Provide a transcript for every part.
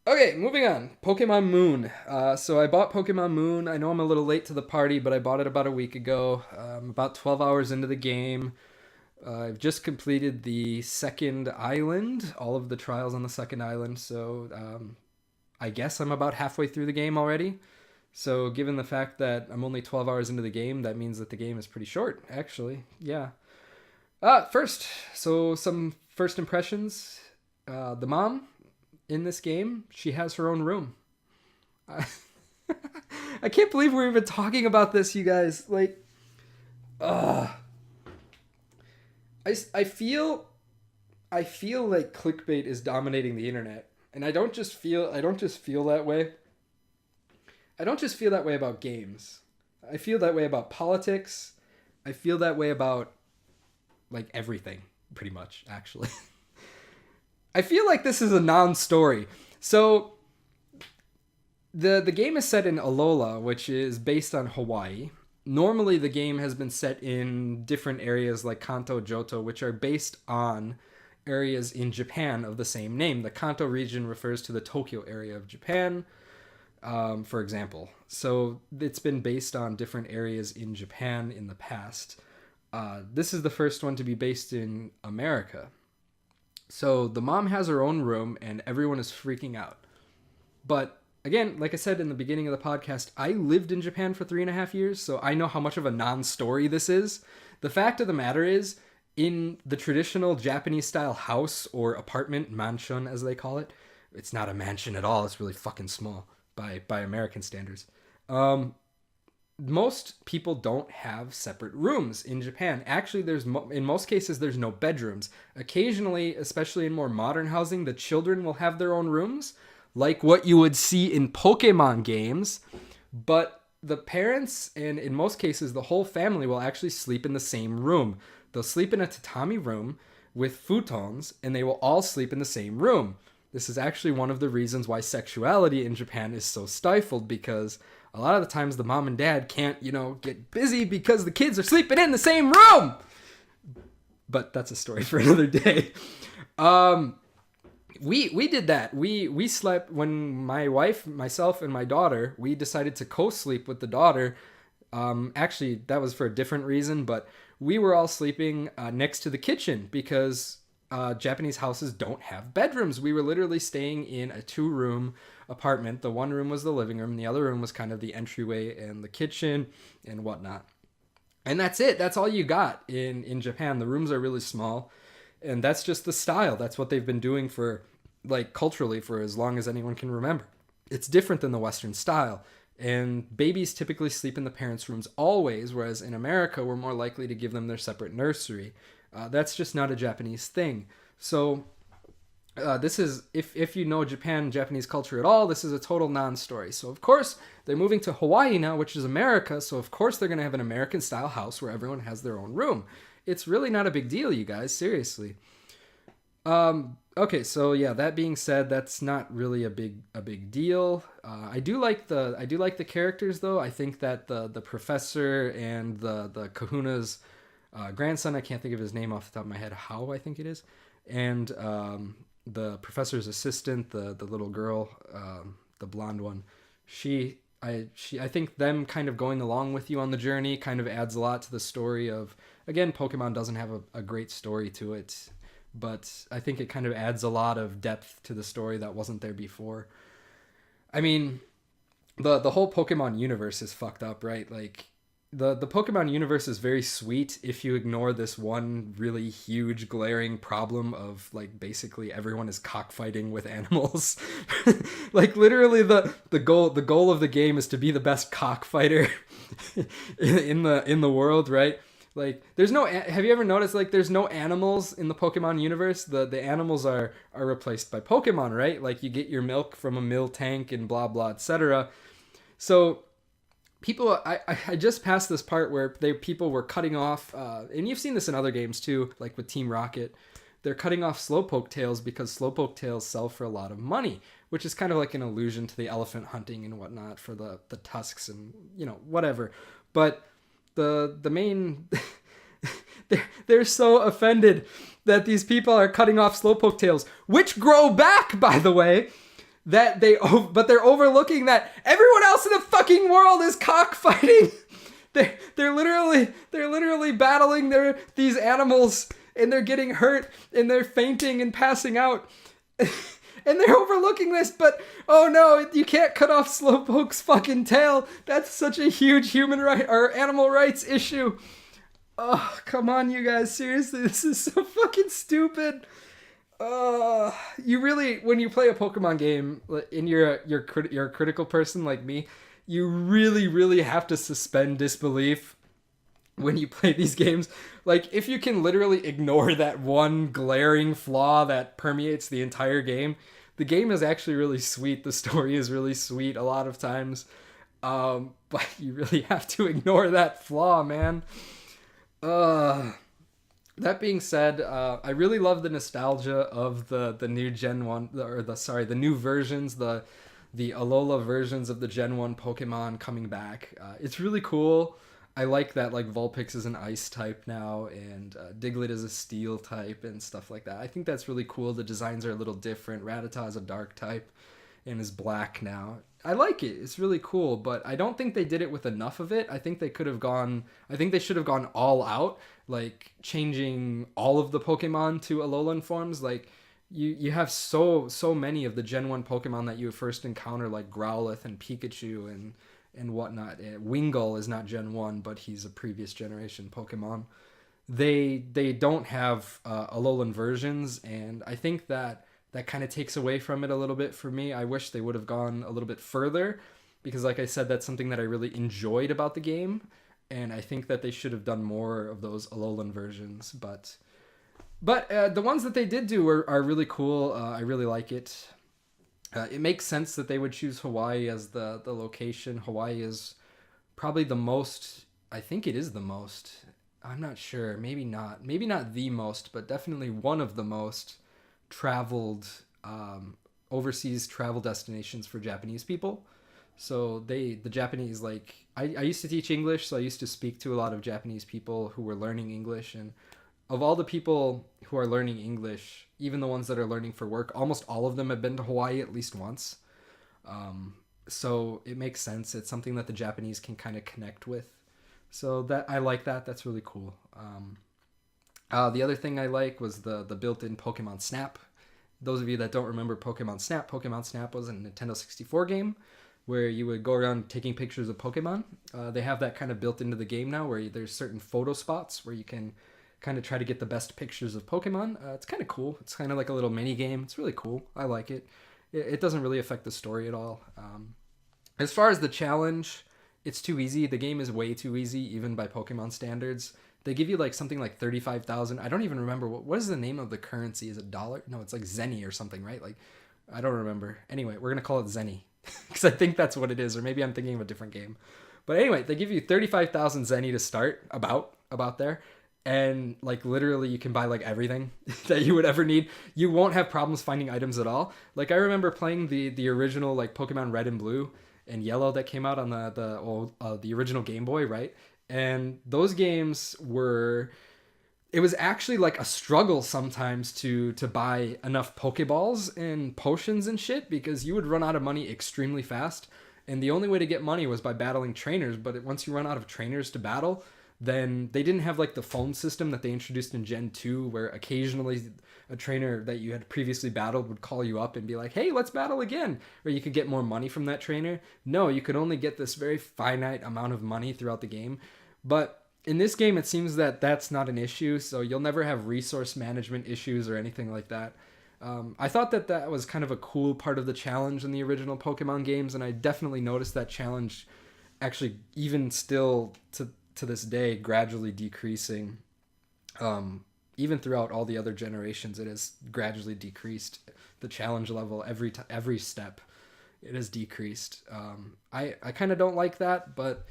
Okay, moving on. Pokemon Moon. So I bought Pokemon Moon. I know I'm a little late to the party, but I bought it about a week ago. About 12 hours into the game. I've just completed the second island, all of the trials on the second island. So I guess I'm about halfway through the game already. So given the fact that I'm only 12 hours into the game, that means that the game is pretty short, actually. Yeah. First, so some first impressions. The mom in this game, she has her own room. I, I can't believe we're even talking about this, you guys. Like, uh, I feel I feel like clickbait is dominating the internet, and I don't just feel that way. I don't just feel that way about games. I feel that way about politics. I feel that way about like everything, pretty much, actually. I feel like this is a non-story. So the game is set in Alola, which is based on Hawaii. Normally, the game has been set in different areas like Kanto, Johto, which are based on areas in Japan of the same name. The Kanto region refers to the Tokyo area of Japan, for example. So it's been based on different areas in Japan in the past. This is the first one to be based in America. So the mom has her own room and everyone is freaking out. But again, like I said in the beginning of the podcast, I lived in Japan for 3.5 years, so I know how much of a non story this is. The fact of the matter is, in the traditional Japanese style house or apartment, mansion as they call it, it's not a mansion at all, it's really fucking small by American standards. Most people don't have separate rooms in Japan. Actually, in most cases there's no bedrooms. Occasionally, especially in more modern housing, the children will have their own rooms, like what you would see in Pokemon games, but the parents and in most cases the whole family will actually sleep in the same room. They'll sleep in a tatami room with futons and they will all sleep in the same room. This is actually one of the reasons why sexuality in Japan is so stifled, because a lot of the times the mom and dad can't, get busy because the kids are sleeping in the same room. But that's a story for another day. We did that. We slept when my wife, myself, and my daughter, we decided to co-sleep with the daughter. Actually, that was for a different reason, but we were all sleeping next to the kitchen because Japanese houses don't have bedrooms. We were literally staying in a 2-room apartment. The one room was the living room. The other room was kind of the entryway and the kitchen and whatnot. And that's it. That's all you got in Japan. The rooms are really small. And that's just the style. That's what they've been doing for, like, culturally for as long as anyone can remember. It's different than the Western style. And babies typically sleep in the parents' rooms always, whereas in America, we're more likely to give them their separate nursery. That's just not a Japanese thing. So this is, if you know Japanese culture at all, this is a total non-story. So of course, they're moving to Hawaii now, which is America. So of course, they're going to have an American-style house where everyone has their own room. It's really not a big deal, you guys. Seriously. Okay, so yeah. That being said, that's not really a big deal. I do like the characters though. I think that the professor and the Kahuna's grandson, I can't think of his name off the top of my head. How I think it is, and the professor's assistant, the little girl, the blonde one. I think them kind of going along with you on the journey kind of adds a lot to the story of, again, Pokemon doesn't have a great story to it, but I think it kind of adds a lot of depth to the story that wasn't there before. I mean, the whole Pokemon universe is fucked up, right? Like, the Pokemon universe is very sweet if you ignore this one really huge glaring problem of, like, basically everyone is cockfighting with animals. Like, literally the goal of the game is to be the best cockfighter in the world, right? Like, have you ever noticed, like, there's no animals in the Pokemon universe? The animals are replaced by Pokemon, right? Like, you get your milk from a mill tank and blah blah, etc. So people, I just passed this part where people were cutting off, and you've seen this in other games too, like with Team Rocket. They're cutting off Slowpoke tails because Slowpoke tails sell for a lot of money, which is kind of like an allusion to the elephant hunting and whatnot for the tusks and whatever. But the main they're so offended that these people are cutting off Slowpoke tails, which grow back, by the way. but they're overlooking that everyone else in the fucking world is cockfighting. They're literally battling these animals, and they're getting hurt, and they're fainting and passing out. And they're overlooking this, but oh no, you can't cut off Slowpoke's fucking tail. That's such a huge human right or animal rights issue. Oh, come on, you guys. Seriously, this is so fucking stupid. You really, when you play a Pokemon game, and you're a critical person like me, you really have to suspend disbelief when you play these games. Like, if you can literally ignore that one glaring flaw that permeates the entire game, the game is actually really sweet. The story is really sweet a lot of times. But you really have to ignore that flaw, man. That being said, I really love the nostalgia of the new Gen 1, the new versions, the Alola versions of the Gen 1 Pokemon coming back. It's really cool. I like that, like, Vulpix is an ice type now, and Diglett is a steel type, and stuff like that. I think that's really cool. The designs are a little different. Rattata is a dark type and is black now. I like it. It's really cool, but I don't think they did it with enough of it. I think they should have gone all out, like, changing all of the Pokemon to Alolan forms. Like, you have so many of the Gen 1 Pokemon that you first encounter, like Growlithe and Pikachu and whatnot. Wingull is not Gen 1, but he's a previous generation Pokemon. They don't have Alolan versions, and I think that kind of takes away from it a little bit for me. I wish they would have gone a little bit further, because like I said, that's something that I really enjoyed about the game, and I think that they should have done more of those Alolan versions. But the ones that they did do are really cool. I really like it. It makes sense that they would choose Hawaii as the location. Hawaii is probably the most, I think it is the most, I'm not sure, maybe not the most, but definitely one of the most traveled overseas travel destinations for Japanese people. So the Japanese, like, I used to teach English, so I used to speak to a lot of Japanese people who were learning English, and of all the people who are learning English, even the ones that are learning for work, almost all of them have been to Hawaii at least once. So it makes sense. It's something that the Japanese can kind of connect with. So that I like that. That's really cool. The other thing I like was the built-in Pokemon Snap. Those of you that don't remember Pokemon Snap was a Nintendo 64 game where you would go around taking pictures of Pokemon. They have that kind of built into the game now, where there's certain photo spots where you can kind of try to get the best pictures of Pokemon. It's kind of cool. It's kind of like a little mini game. It's really cool. I like it. It doesn't really affect the story at all. As far as the challenge, it's too easy. The game is way too easy, even by Pokemon standards. They give you like something like 35,000. I don't even remember what is the name of the currency. Is it dollar? No, it's like Zenny or something, right? Like, I don't remember. Anyway, we're gonna call it Zenny because I think that's what it is, or maybe I'm thinking of a different game. But anyway, they give you 35,000 Zenny to start, about there. And like literally you can buy like everything that you would ever need. You won't have problems finding items at all. Like, I remember playing the original like Pokemon Red and Blue and Yellow that came out on the original Game Boy, right? And those games it was actually like a struggle sometimes to buy enough Pokeballs and potions and shit, because you would run out of money extremely fast. And the only way to get money was by battling trainers. But once you run out of trainers to battle, then they didn't have like the phone system that they introduced in Gen 2, where occasionally a trainer that you had previously battled would call you up and be like, hey, let's battle again, or you could get more money from that trainer. No, you could only get this very finite amount of money throughout the game. But in this game, it seems that that's not an issue, so you'll never have resource management issues or anything like that. I thought that was kind of a cool part of the challenge in the original Pokemon games, and I definitely noticed that challenge actually even still to this day gradually decreasing. Even throughout all the other generations, it has gradually decreased. The challenge level every step, it has decreased. I kind of don't like that, but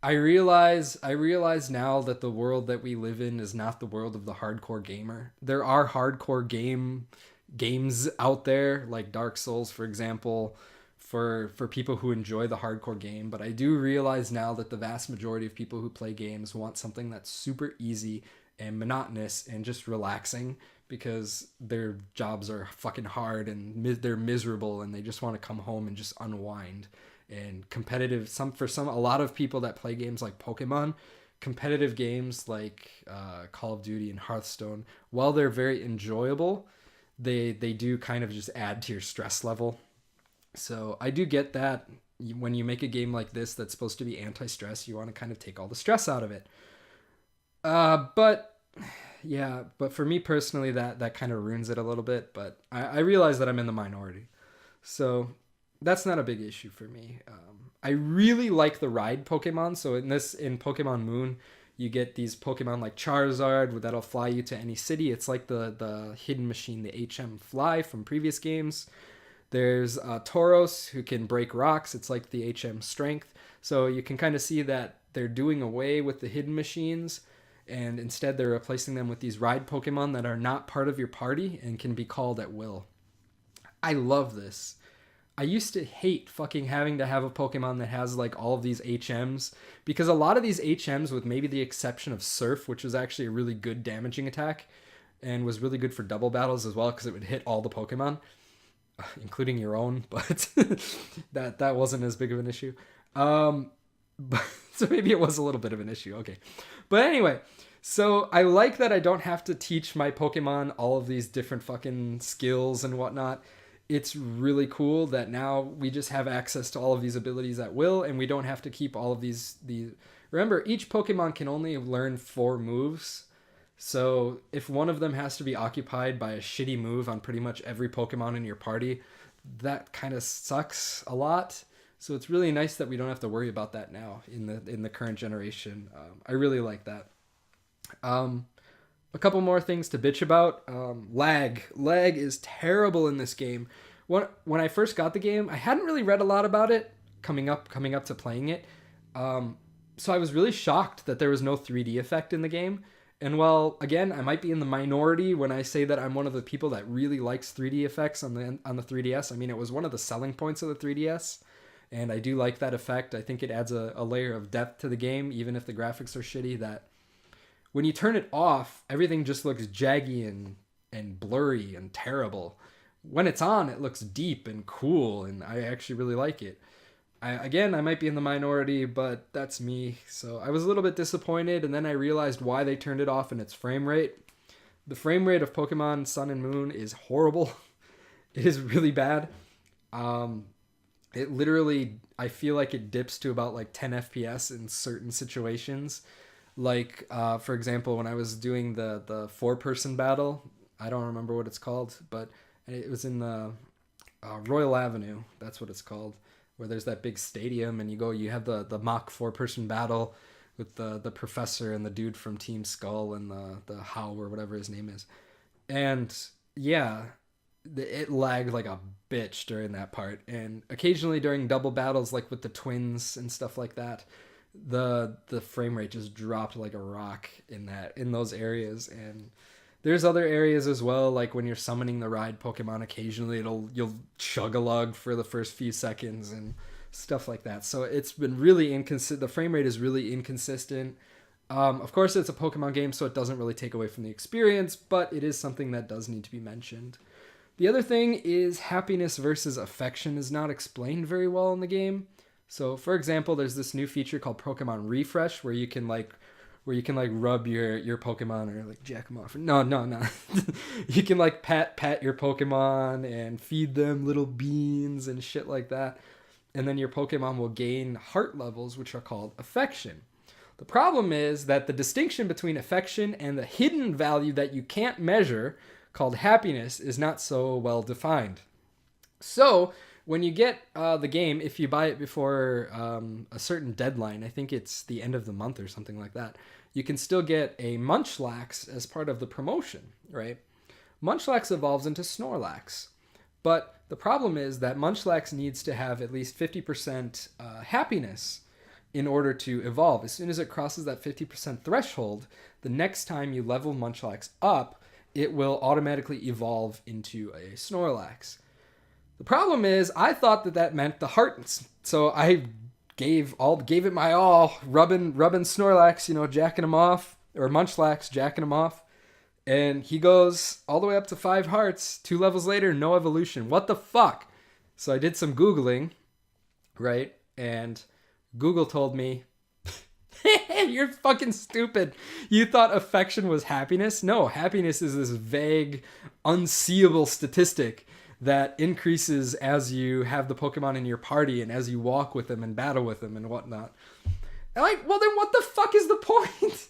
I realize now that the world that we live in is not the world of the hardcore gamer. There are hardcore games out there, like Dark Souls, for example, for people who enjoy the hardcore game. But I do realize now that the vast majority of people who play games want something that's super easy and monotonous and just relaxing, because their jobs are fucking hard and they're miserable and they just want to come home and just unwind. And competitive, a lot of people that play games like Pokemon, competitive games like Call of Duty and Hearthstone, while they're very enjoyable, they do kind of just add to your stress level. So I do get that when you make a game like this that's supposed to be anti-stress, you want to kind of take all the stress out of it. But for me personally, that kind of ruins it a little bit. But I realize that I'm in the minority, so that's not a big issue for me. I really like the ride Pokemon. So in Pokemon Moon, you get these Pokemon like Charizard that'll fly you to any city. It's like the hidden machine, the HM Fly from previous games. There's Tauros, who can break rocks. It's like the HM Strength. So you can kind of see that they're doing away with the hidden machines, and instead they're replacing them with these ride Pokemon that are not part of your party and can be called at will. I love this. I used to hate fucking having to have a Pokemon that has like all of these HMs, because a lot of these HMs, with maybe the exception of Surf, which was actually a really good damaging attack and was really good for double battles as well because it would hit all the Pokemon, including your own, but that wasn't as big of an issue. But so maybe it was a little bit of an issue. Okay. But anyway, so I like that I don't have to teach my Pokemon all of these different fucking skills and whatnot. It's really cool that now we just have access to all of these abilities at will, and we don't have to keep all of these. Remember, each Pokemon can only learn 4 moves. So if one of them has to be occupied by a shitty move on pretty much every Pokemon in your party, that kind of sucks a lot. So it's really nice that we don't have to worry about that now in the current generation. I really like that. A couple more things to bitch about. Lag is terrible in this game. When I first got the game, I hadn't really read a lot about it coming up to playing it. So I was really shocked that there was no 3D effect in the game. And while, again, I might be in the minority when I say that I'm one of the people that really likes 3D effects on the 3DS. I mean, it was one of the selling points of the 3DS, and I do like that effect. I think it adds a layer of depth to the game, even if the graphics are shitty, that when you turn it off, everything just looks jaggy and blurry and terrible. When it's on, it looks deep and cool, and I actually really like it. I might be in the minority, but that's me. So I was a little bit disappointed, and then I realized why they turned it off in its frame rate. The frame rate of Pokemon Sun and Moon is horrible. It is really bad. It literally, I feel like it dips to about like 10 FPS in certain situations. Like, for example, when I was doing the 4-person battle, I don't remember what it's called, but it was in the Royal Avenue. That's what it's called. Where there's that big stadium and you have the mock 4-person battle with the professor and the dude from Team Skull and the How or whatever his name is. And yeah, it lagged like a bitch during that part. And occasionally during double battles, like with the twins and stuff like that, the frame rate just dropped like a rock in those areas. And there's other areas as well, like when you're summoning the ride Pokemon, occasionally you'll chug a lug for the first few seconds and stuff like that. So it's been really inconsistent. The frame rate is really inconsistent. Of course, it's a Pokemon game, so it doesn't really take away from the experience, but it is something that does need to be mentioned. The other thing is happiness versus affection is not explained very well in the game. So, for example, there's this new feature called Pokemon Refresh where you can rub your Pokemon or like jack them off. No. You can like pat your Pokemon and feed them little beans and shit like that. And then your Pokemon will gain heart levels, which are called affection. The problem is that the distinction between affection and the hidden value that you can't measure, called happiness, is not so well defined. So when you get the game, if you buy it before a certain deadline, I think it's the end of the month or something like that, you can still get a Munchlax as part of the promotion, right? Munchlax evolves into Snorlax. But the problem is that Munchlax needs to have at least 50% happiness in order to evolve. As soon as it crosses that 50% threshold, the next time you level Munchlax up, it will automatically evolve into a Snorlax. The problem is, I thought that meant the heart, so I gave it my all, rubbing Snorlax, jacking him off, or Munchlax, jacking him off, And he goes all the way up to 5 hearts. 2 levels later, no evolution. What the fuck? So I did some Googling, right? And Google told me, you're fucking stupid. You thought affection was happiness? No, happiness is this vague, unseeable statistic that increases as you have the Pokemon in your party and as you walk with them and battle with them and whatnot. Like, well, then what the fuck is the point?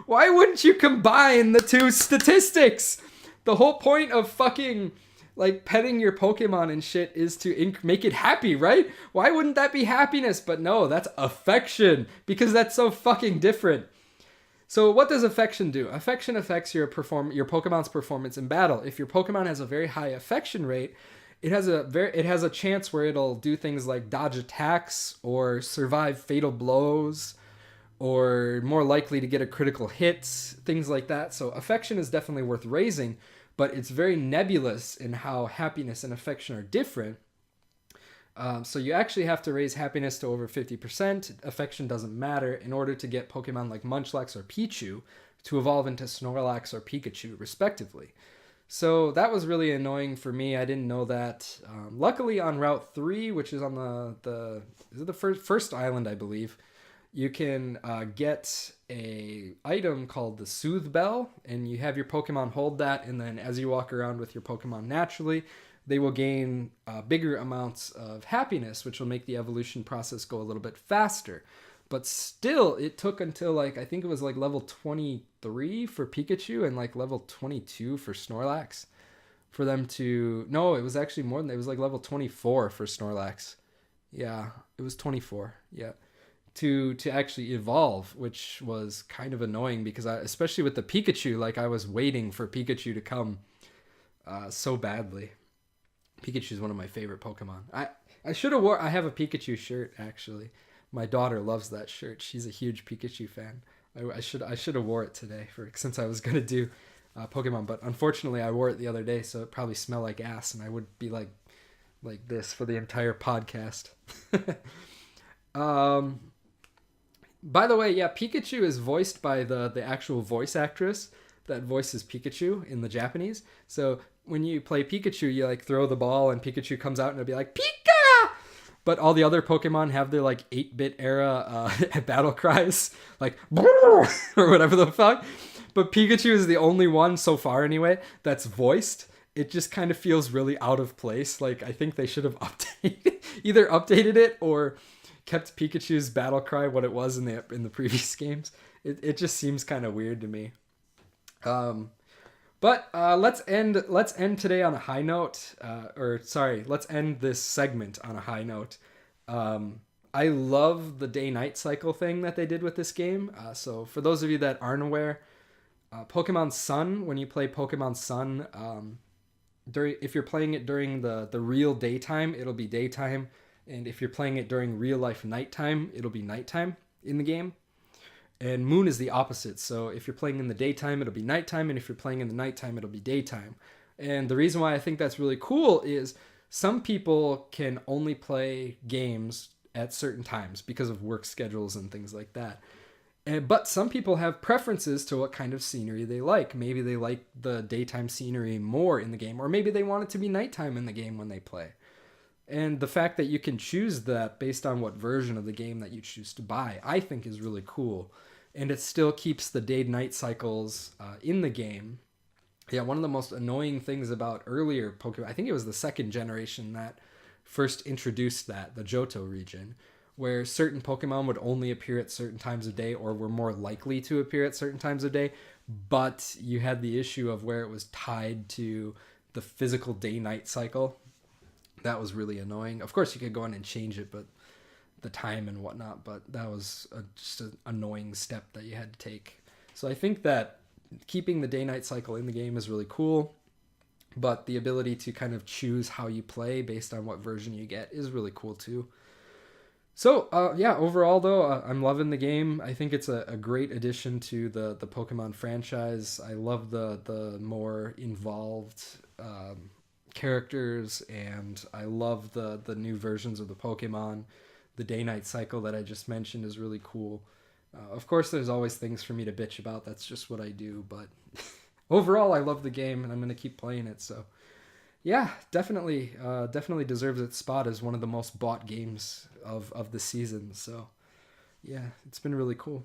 Why wouldn't you combine the two statistics? The whole point of fucking like petting your Pokemon and shit is to make it happy, right? Why wouldn't that be happiness? But no, that's affection because that's so fucking different. So what does affection do? Affection affects your Pokemon's performance in battle. If your Pokemon has a very high affection rate, it has a chance where it'll do things like dodge attacks or survive fatal blows or more likely to get a critical hit, things like that. So affection is definitely worth raising, but it's very nebulous in how happiness and affection are different. So you actually have to raise happiness to over 50%. Affection doesn't matter in order to get Pokemon like Munchlax or Pichu to evolve into Snorlax or Pikachu, respectively. So that was really annoying for me. I didn't know that. Luckily, on Route 3, which is on the first island, I believe, you can get a item called the Soothe Bell, and you have your Pokemon hold that, and then as you walk around with your Pokemon naturally, they will gain bigger amounts of happiness, which will make the evolution process go a little bit faster. But still, it took until I think it was level 23 for Pikachu and level 22 for Snorlax for them to... No, it was actually more than that. It was level 24 for Snorlax. Yeah, it was 24. Yeah. To actually evolve, which was kind of annoying because especially with the Pikachu, I was waiting for Pikachu to come so badly. Pikachu is one of my favorite Pokemon. I should have I have a Pikachu shirt, actually. My daughter loves that shirt. She's a huge Pikachu fan. I should have wore it today since I was gonna do Pokemon, but unfortunately I wore it the other day, so it probably smelled like ass, and I would be like this for the entire podcast. By the way, yeah, Pikachu is voiced by the actual voice actress that voices Pikachu in the Japanese. So when you play Pikachu, you throw the ball and Pikachu comes out and it'll be like Pika. But all the other Pokemon have their 8-bit era battle cries, or whatever the fuck. But Pikachu is the only one so far anyway that's voiced. It just kind of feels really out of place. I think they should have either updated it or kept Pikachu's battle cry what it was in the previous games. It just seems kind of weird to me. But let's end today on a high note. Let's end this segment on a high note. I love the day-night cycle thing that they did with this game. So for those of you that aren't aware, Pokemon Sun, when you play Pokemon Sun, if you're playing it during the real daytime, it'll be daytime. And if you're playing it during real life nighttime, it'll be nighttime in the game. And Moon is the opposite. So if you're playing in the daytime, it'll be nighttime. And if you're playing in the nighttime, it'll be daytime. And the reason why I think that's really cool is some people can only play games at certain times because of work schedules and things like that. But some people have preferences to what kind of scenery they like. Maybe they like the daytime scenery more in the game, or maybe they want it to be nighttime in the game when they play. And the fact that you can choose that based on what version of the game that you choose to buy, I think is really cool. And it still keeps the day-night cycles in the game. Yeah, one of the most annoying things about earlier Pokemon, I think it was the second generation that first introduced that, the Johto region, where certain Pokemon would only appear at certain times of day or were more likely to appear at certain times of day, but you had the issue of where it was tied to the physical day-night cycle. That was really annoying. Of course, you could go in and change it, but the time and whatnot, but that was just an annoying step that you had to take. So I think that keeping the day-night cycle in the game is really cool, but the ability to kind of choose how you play based on what version you get is really cool too. So yeah, overall though, I'm loving the game. I think it's a great addition to the Pokemon franchise. I love the more involved characters, and I love the new versions of the Pokemon. The day-night cycle that I just mentioned is really cool. Of course, there's always things for me to bitch about. That's just what I do. But overall, I love the game, and I'm gonna keep playing it. So yeah, definitely, definitely deserves its spot as one of the most bought games of the season. So yeah, it's been really cool.